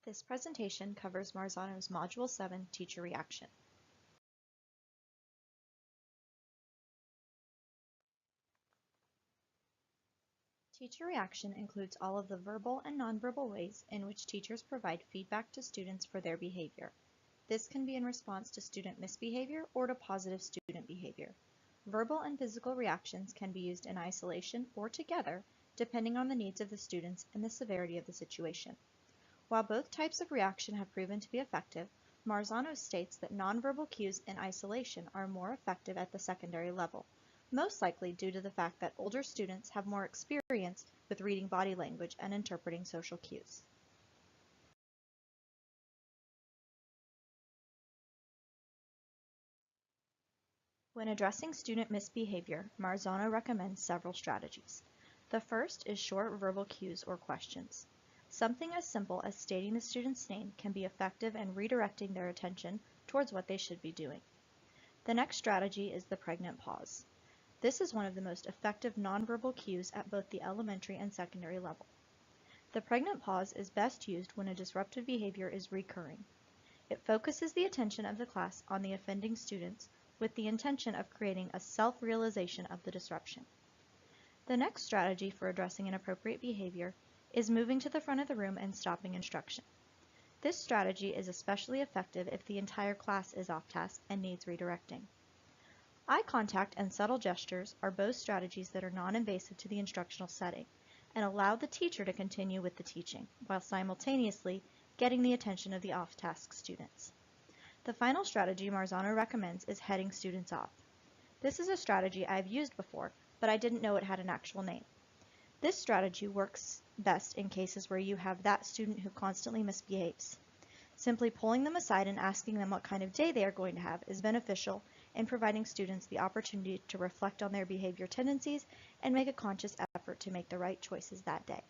This presentation covers Marzano's Module 7 Teacher Reaction. Teacher reaction includes all of the verbal and nonverbal ways in which teachers provide feedback to students for their behavior. This can be in response to student misbehavior or to positive student behavior. Verbal and physical reactions can be used in isolation or together, depending on the needs of the students and the severity of the situation. While both types of reaction have proven to be effective, Marzano states that nonverbal cues in isolation are more effective at the secondary level, most likely due to the fact that older students have more experience with reading body language and interpreting social cues. When addressing student misbehavior, Marzano recommends several strategies. The first is short verbal cues or questions. Something as simple as stating the student's name can be effective in redirecting their attention towards what they should be doing. The next strategy is the pregnant pause. This is one of the most effective nonverbal cues at both the elementary and secondary level. The pregnant pause is best used when a disruptive behavior is recurring. It focuses the attention of the class on the offending students with the intention of creating a self-realization of the disruption. The next strategy for addressing inappropriate behavior is moving to the front of the room and stopping instruction. This strategy is especially effective if the entire class is off task and needs redirecting. Eye contact and subtle gestures are both strategies that are non-invasive to the instructional setting and allow the teacher to continue with the teaching while simultaneously getting the attention of the off-task students. The final strategy Marzano recommends is heading students off. This is a strategy I've used before, but I didn't know it had an actual name. This strategy works best in cases where you have that student who constantly misbehaves. Simply pulling them aside and asking them what kind of day they are going to have is beneficial in providing students the opportunity to reflect on their behavior tendencies and make a conscious effort to make the right choices that day.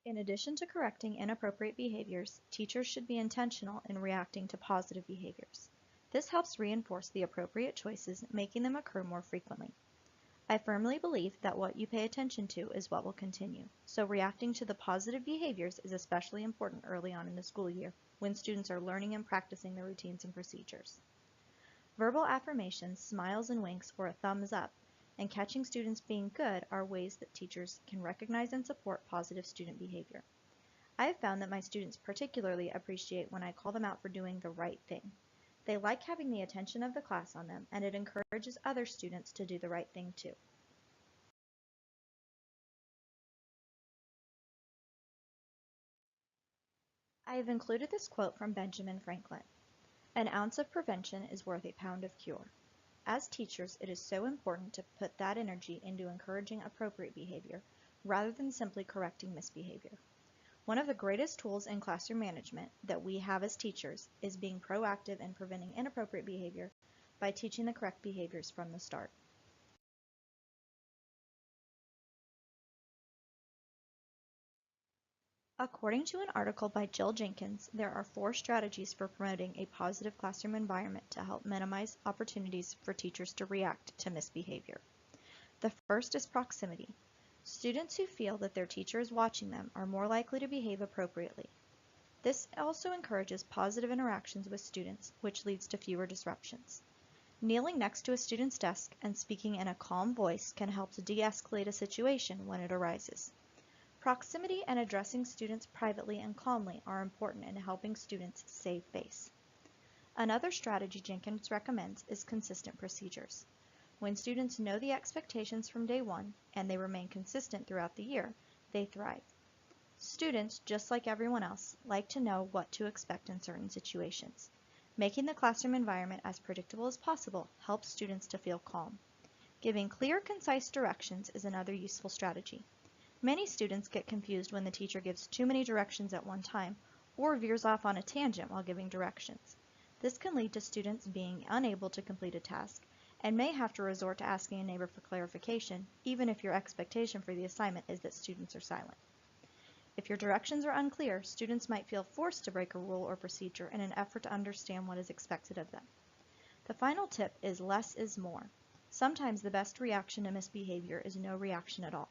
In addition to correcting inappropriate behaviors, teachers should be intentional in reacting to positive behaviors. This helps reinforce the appropriate choices, making them occur more frequently. I firmly believe that what you pay attention to is what will continue, so reacting to the positive behaviors is especially important early on in the school year when students are learning and practicing the routines and procedures. Verbal affirmations, smiles and winks, or a thumbs up, and catching students being good are ways that teachers can recognize and support positive student behavior. I have found that my students particularly appreciate when I call them out for doing the right thing. They like having the attention of the class on them, and it encourages other students to do the right thing too. I have included this quote from Benjamin Franklin. An ounce of prevention is worth a pound of cure. As teachers, it is so important to put that energy into encouraging appropriate behavior rather than simply correcting misbehavior. One of the greatest tools in classroom management that we have as teachers is being proactive in preventing inappropriate behavior by teaching the correct behaviors from the start. According to an article by Jill Jenkins, there are 4 strategies for promoting a positive classroom environment to help minimize opportunities for teachers to react to misbehavior. The first is proximity. Students who feel that their teacher is watching them are more likely to behave appropriately. This also encourages positive interactions with students, which leads to fewer disruptions. Kneeling next to a student's desk and speaking in a calm voice can help to de-escalate a situation when it arises. Proximity and addressing students privately and calmly are important in helping students save face. Another strategy Jenkins recommends is consistent procedures. When students know the expectations from day one and they remain consistent throughout the year, they thrive. Students, just like everyone else, like to know what to expect in certain situations. Making the classroom environment as predictable as possible helps students to feel calm. Giving clear, concise directions is another useful strategy. Many students get confused when the teacher gives too many directions at one time or veers off on a tangent while giving directions. This can lead to students being unable to complete a task and may have to resort to asking a neighbor for clarification, even if your expectation for the assignment is that students are silent. If your directions are unclear, students might feel forced to break a rule or procedure in an effort to understand what is expected of them. The final tip is less is more. Sometimes the best reaction to misbehavior is no reaction at all.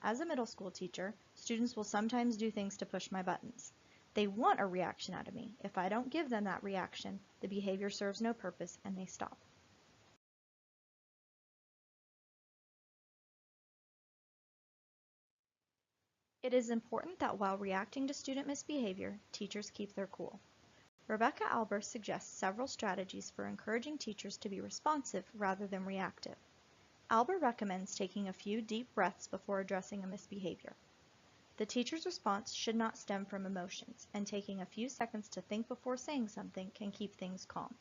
As a middle school teacher, students will sometimes do things to push my buttons. They want a reaction out of me. If I don't give them that reaction, the behavior serves no purpose and they stop. It is important that while reacting to student misbehavior, teachers keep their cool. Rebecca Albers suggests several strategies for encouraging teachers to be responsive rather than reactive. Albers recommends taking a few deep breaths before addressing a misbehavior. The teacher's response should not stem from emotions, and taking a few seconds to think before saying something can keep things calm.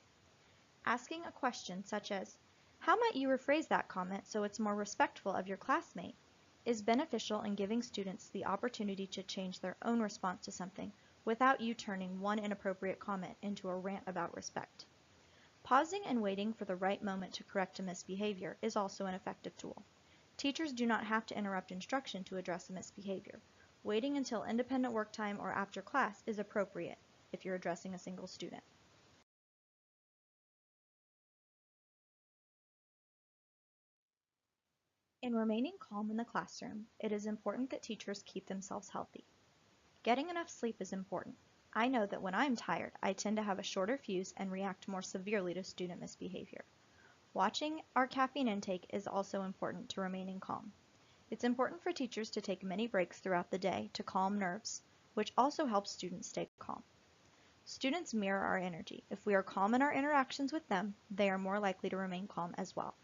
Asking a question such as, "How might you rephrase that comment so it's more respectful of your classmate?" is beneficial in giving students the opportunity to change their own response to something without you turning one inappropriate comment into a rant about respect. Pausing and waiting for the right moment to correct a misbehavior is also an effective tool. Teachers do not have to interrupt instruction to address a misbehavior. Waiting until independent work time or after class is appropriate if you're addressing a single student. In remaining calm in the classroom, it is important that teachers keep themselves healthy. Getting enough sleep is important. I know that when I'm tired, I tend to have a shorter fuse and react more severely to student misbehavior. Watching our caffeine intake is also important to remaining calm. It's important for teachers to take many breaks throughout the day to calm nerves, which also helps students stay calm. Students mirror our energy. If we are calm in our interactions with them, they are more likely to remain calm as well.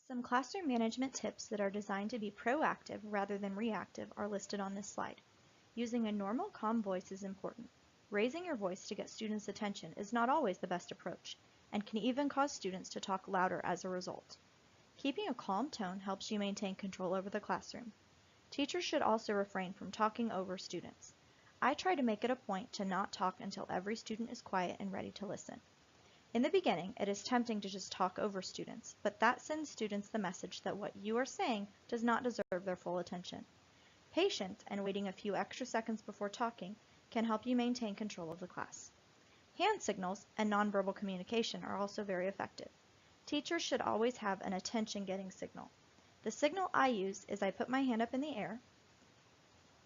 Some classroom management tips that are designed to be proactive rather than reactive are listed on this slide. Using a normal, calm voice is important. Raising your voice to get students' attention is not always the best approach, and can even cause students to talk louder as a result. Keeping a calm tone helps you maintain control over the classroom. Teachers should also refrain from talking over students. I try to make it a point to not talk until every student is quiet and ready to listen. In the beginning, it is tempting to just talk over students, but that sends students the message that what you are saying does not deserve their full attention. Patience and waiting a few extra seconds before talking can help you maintain control of the class. Hand signals and nonverbal communication are also very effective. Teachers should always have an attention-getting signal. The signal I use is I put my hand up in the air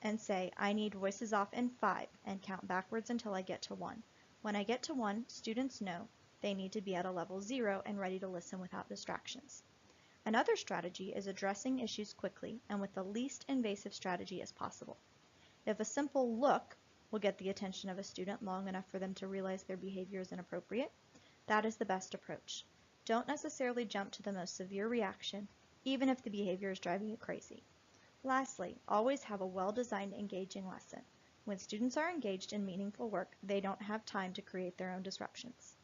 and say, "I need voices off in 5," and count backwards until I get to 1. When I get to 1, students know they need to be at a level 0 and ready to listen without distractions. Another strategy is addressing issues quickly and with the least invasive strategy as possible. If a simple look will get the attention of a student long enough for them to realize their behavior is inappropriate, that is the best approach. Don't necessarily jump to the most severe reaction, even if the behavior is driving you crazy. Lastly, always have a well-designed, engaging lesson. When students are engaged in meaningful work, they don't have time to create their own disruptions.